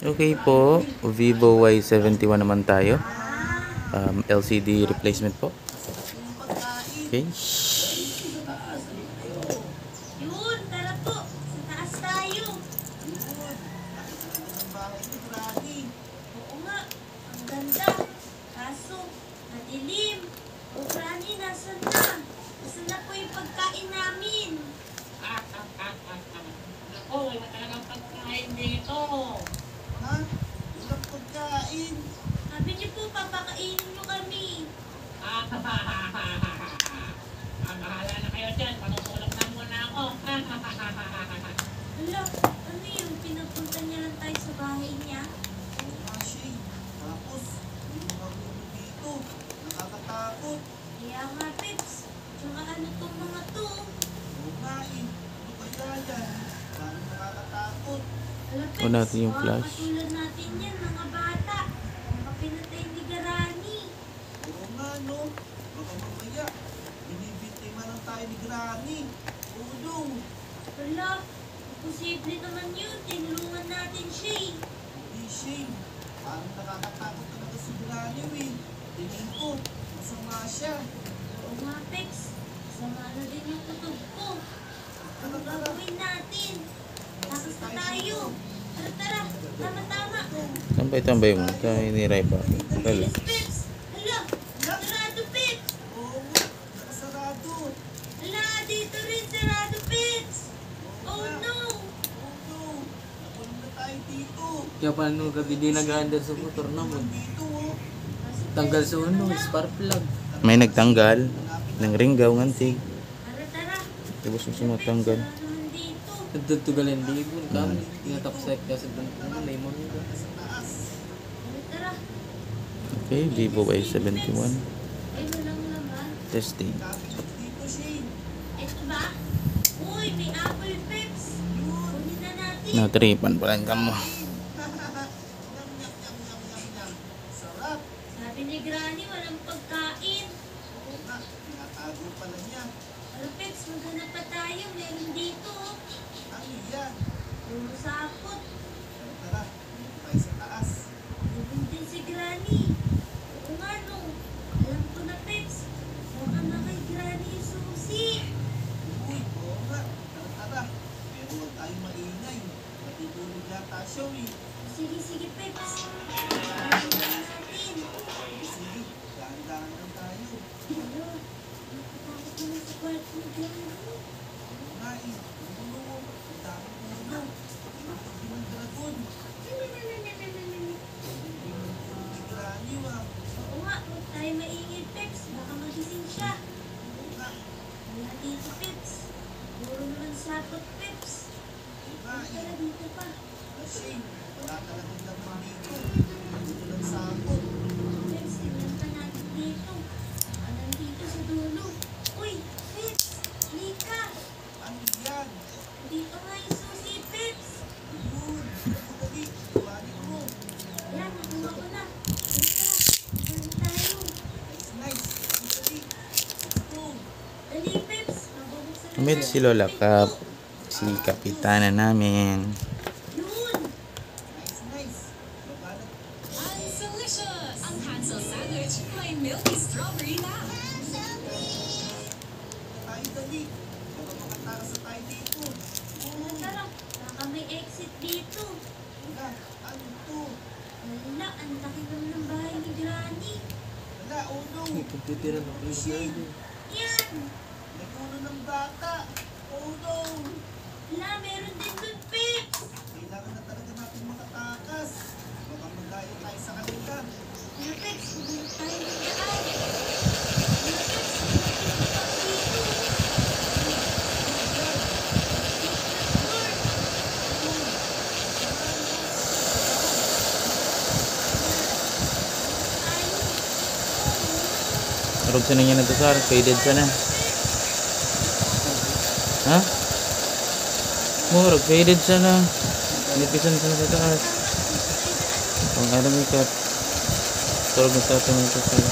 Okay po, Vivo Y71 naman tayo. LCD replacement po. Okay. Yun, tara po. Sa taas tayo. Oo nga, ang ganda. Kaso, madilim. O, Rani, nasan na? Nasan na po yung pagkain namin? Ako, wala talagang pagkain dito. Ha? Walang pagkain. Sabi niyo po, papakainin niyo kami. Bahala na kayo dyan. Patutulog na muna ako. Hala, ano yun? Pinapunta niya lang tayo sa bahay niya? Oo nga, Shay. Tapos, yung mga ulo dito. Nakakatakot. Kaya nga, Peps. Tsaka ano tong mga to? Oo nga eh. Ano kaya yan? Parang nakakatakot. Hala, Peps. O natin yung flash. Katulad natin yan, mga bata. Mga pinatay ni Garani. Oo nga, no? Baka mamaya, binibintima lang tayo ni Granny. Oo, no? Hala, posible naman yun. Tinulungan natin siya eh. Hindi, Shay. Parang nakakatakot talaga si Granny, eh. Tingin ko, masama siya. Oo nga, Peps. Sama na din yung kutob ko. Ano gagawin natin? Tapos na tayo. Tara, tara. Tama-tama. Tambay-tambay mo. Tayo ni Rai pa. Wala. Bilis, Peps. Hala, sarado, Peps. Oo nga, nakasarado. Hala, dito rin sarado, Peps. Oh no. Oo, no? Nakulong na tayo dito. Kaya paano gabi di nag-under sa motor naman? Dito, oh. Tanggal sa uno, spark plug. May nagtanggal ng ringgaw ngantig. Tara, tara. Tapos yung sumatanggal. Wala naman dito. Nagtutugalan libon kami. Tinatapos kasi doon may mga Tara, tara. Okay, Vivo Y71. Ay, walang laman. Testing. Dito, Shay. Ito ba? Uy, may apple, Peps. Kunin na natin. Natripan pa lang kamo. Sarap. Sabi ni Granny, walang pagkain. Oo nga, tinatago pala niya. Pero Peps, maghanap pa tayo. Meron dito. Oh. Ano yan? Puro sapot. Tara, dito tayo sa taas. Meron din si Granny. Oo nga, no. Alam ko na, Peps. Baka na kay Granny yung susi. Uy, oo nga. Tara. Pero huwag tayo maingay. Natutulog yata siya, eh. Sige, sige, Peps. Ano natin? Sige, dahan-dahan lang tayo. Ano? Nakatakot naman sa kwarto ni Granny. Oo nga, eh. Puno, oh. Ang dami puno. Nakapagin ng dragon. Hindi mo puno ni Granny, ah. Oo nga, huwag tayo maingay, Peps. Baka magising siya. Oo nga. Wala dito, Peps. Puro naman sapot, Peps. Oo nga, eh. Tara dito pa. Kasi, wala talagang laman dito. Dito lang sa ako. Peps, tingnan pa natin dito. Baka nandito sa dulo. Uy, Peps! Lika! Ano yan? Dito nga yung susi, Peps! Yun. Dali, kuhanin mo. Yan, nakuha ko na. Tara, kuhan tayo. Nice. Dali. Ito. Dali, Peps. Mabubuksan na May natin si Lola yung Cap. pinto. Si kapitana namin. Yun! Nice. Baba na. Ang delicious! Ang Hansel sandwich may milky strawberry na. Tayo dali. Baka makatara tayo dito. Tara, tara. Baka may exit dito. Wala. Ano to? Wala, ang laki naman ng bahay ni Granny. Wala. Oh no. Pagtitira ng Machine. Yan! May ulo ng bata. Oh no. Wala, meron din dun, Peps! Kailangan na talaga natin makatakas. Baka magayo tayo sa kanila. Ano, Peps? Huwag tayo ng daan. Ano, Peps? Huwag dito. Marog sa niya na to, sir. Faded sa na. Ha? Marog, faded sa na. Nipisan sa sa taas. Ang alam ikat. Turog na sa atin ito sir.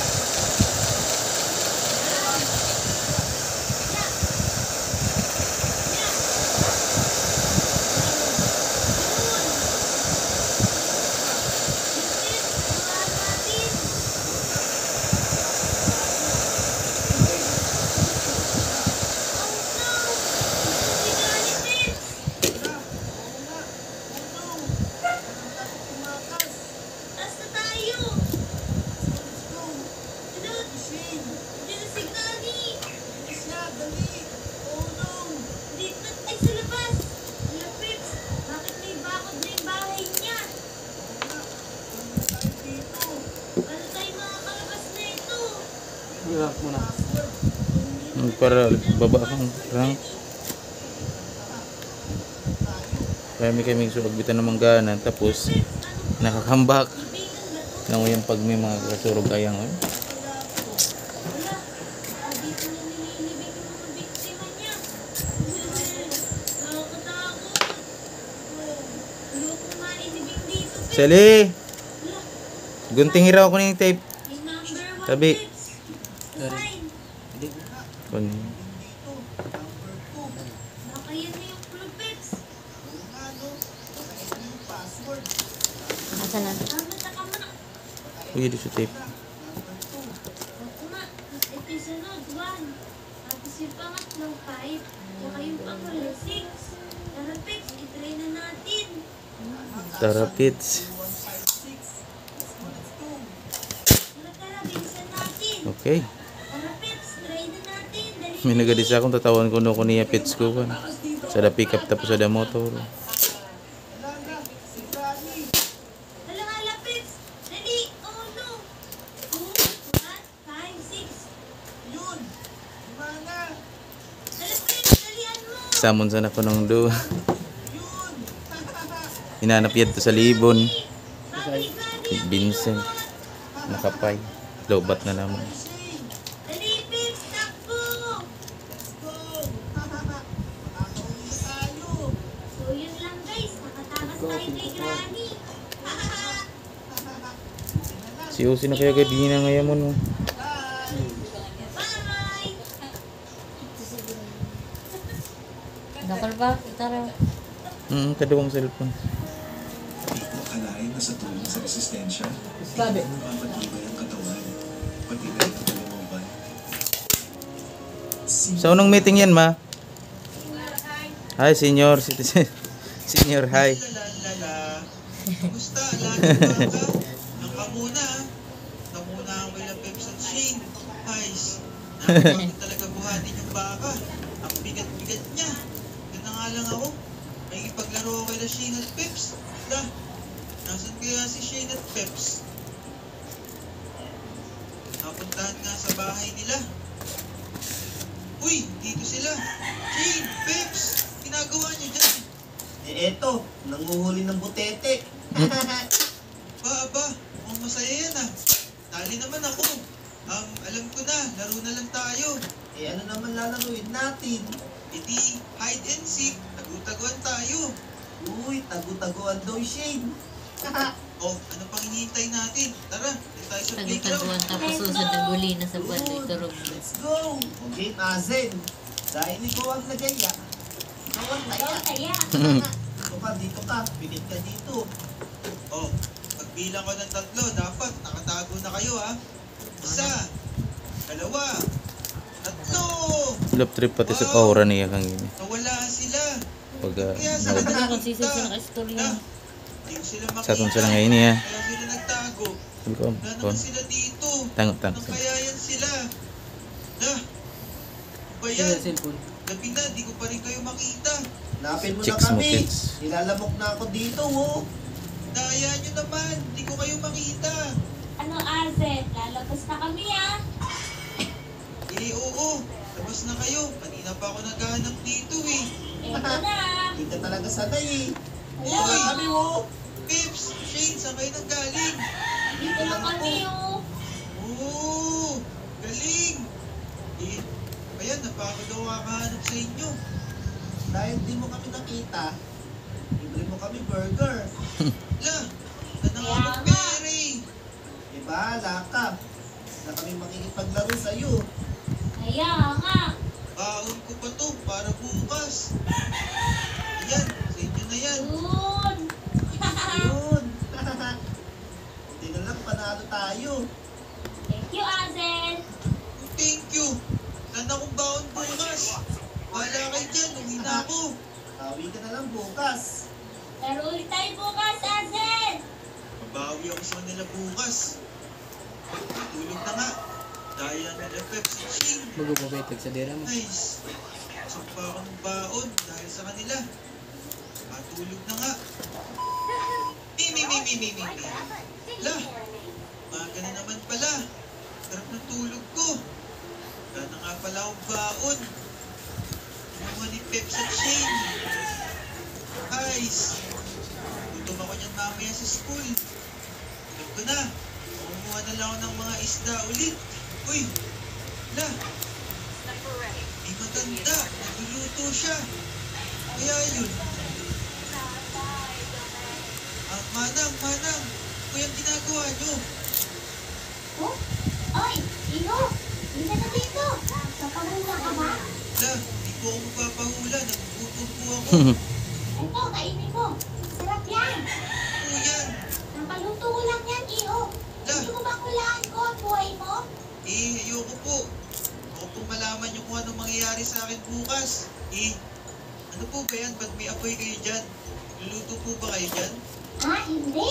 Rank mo na. Para baba akong rank. Kaya may kaming sulagbitan ng mangganan. Tapos, nakakambak. Nang yung pag may mga kasurog ayang. Wala. Dito na nililibig yung mga biktima niya. Nakakatakot. Ayoko mainibig dito. Sally! Wala. Gunting hiraw ko na yung tape. Yung number 1 Tabi. tips. Sign. Hindi. Kun. Dito, number 2. Baka yan na yung clue pips. Oo nga, no? Baka ito yung password. Asan na? Tama na ka man. Uy, dito sa tape. Number 2. Opo nga. Tapos ito yung sunod, 1. Tapos yung pangatlong 5. Tsaka yung panghuli 6. Tara pips, itry na natin. Tara, Pits. 156. Let's go. Tara, bilisan natin. Okay. Tara pips, try na natin. Dali. May nagadisa akong tatawan ko no kuniya Pits ko. Kan. Sa da pick up tapos sa da motor. Wala na. Si Granny. Hala, hala, pips. Dali. Oh no. 2, 1, 5, 6. Yun. Gumana. Hala, pips, dalian mo. Samon sana ko nung do. Yun. Hinanap yan to sa libon. Sabi, Si Vincent. Nakapay. Lobat na naman. Shane. dali, pips, takbo. Let's go. Makakauwi tayo. So, yun lang guys. Nakatakas tayo kay Granny. Si Uzi na kaya gadina ngayon mo no. Bye! Dakal ba? Tara. Kadawang cellphone. Akalain na sa tulong sa resistensya, Sabi. mapapatibay ang katawan, pati na rin ang kalooban. Sa unang meeting yan, ma. Hi, senior citizen. Senior, hi. Lala. Kumusta? Lagi ba ka? Ang kamuna. Kamuna ang Willa Peps at Shane. Guys, nakakapagod talaga buhatin yung baka. Ang bigat-bigat niya. Yan na nga lang ako. May ipaglaro ako kay Shane at Peps. Lah, nasan kaya si Shane at Peps? Napuntahan nga sa bahay nila. Uy, dito sila. Shane, Peps, ginagawa niyo dyan? Eto, nanguhuli ng butete. Ba, mukhang masaya yan ah. Tali naman ako. Alam ko na, laro na lang tayo. Ano naman lalaruin natin? Edi, hide and seek, tagutaguan tayo. Uy, tagu-taguan daw Shane. Oh, ano pang hinihintay natin? Tara, dito tayo sa playground. Tagutaguan tapos susunod na guli na sa buwan Good. ay turog. Let's go! Okay, Azen. Dahil ikaw ang nagaya, ikaw ang taya. Kaya, Dito ka. Pilit ka dito. Oh, pagbilang ko ng 3, dapat nakatago na kayo ha. 1, 2, 3. Love trip pati sa aura niya kang ini. Nawala sila. Pag Kaya no, sila Wala kung sisig sa naka-istorya. Hindi ko sila makita. sa atong sila ngayon niya. Kaya sila nagtago. Sabi ko, Wala naman sila dito. tangop. Ano kaya yan sila? Lah, ano ba Kaya yan? cellphone. Gabi na, di ko pa rin kayo makita. Napin mo na Chicks mo, kami. kids. Nilalamok na ako dito, oh. Daya nyo naman, di ko kayo makita. ano Azet? Lalabas na kami ah. Oo, labas na kayo. Kanina pa ako naghahanap dito eh. Eto na. Hindi ka talaga sanay, eh. Uy! Wala kami, oh. Pips, Shane, saan kayo nanggaling? Dito na kami oh. Oo, galing. Eh, ayan, napakagod ako kakahanap sa inyo. Dahil di mo kami nakita, libre mo kami burger. Lah, saan na nga Kaya magpere? Eh, bahala ka. Na kami makikipaglaro sa'yo. Kaya nga. Baon ko pa to para bukas. Ayan, sa inyo na yan. Yun. Ayun. Hindi na lang, panalo tayo. Thank you, Azel. Thank you. Saan akong baon bukas? Wala kayo dyan, uwi na ako. Tawi ka na lang bukas. Laro ulit tayo bukas, Azel. Mabawi ako sa kanila bukas. Tulog na nga. Dahil ang nila Pepsi Ching. Magupapitag sa dira mo. Nice. Pasok pa ako ng baon dahil sa kanila. Matulog na nga. Mi. Lah, maga na naman pala. Sarap ng tulog ko. Wala na nga pala akong baon. Kinuha ni Peps at Shane. Guys, gutom ako niyan mamaya sa school. Alam ko na, kumuha na lang ako ng mga isda ulit. Uy, la, may matanda, nagluluto siya. Kaya yun. Manang, ano yung ginagawa niyo? Oh? Oy, Ino! Hindi na dito! Napahula ka ba? La, hindi po ako magpapahula. Nagugutom po ako. Ito, kainin mo. Sarap yan. Ano yan? Napaluto ko lang yan, Iyo. Gusto mo bang hulaan ko ang buhay mo? Ayoko po. Ako po malaman niyo kung anong mangyayari sa akin bukas. Ano po ba yan? Ba't may apoy kayo dyan? Luluto po ba kayo dyan? Hindi.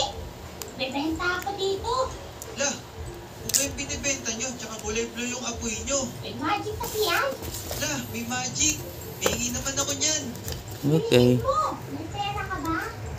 Bebenta ako dito. La, kung ba yung binibenta nyo, tsaka kulay blue yung apoy nyo. May magic kasi yan. La, may magic. May hingi naman ako niyan. Okay. Mo, may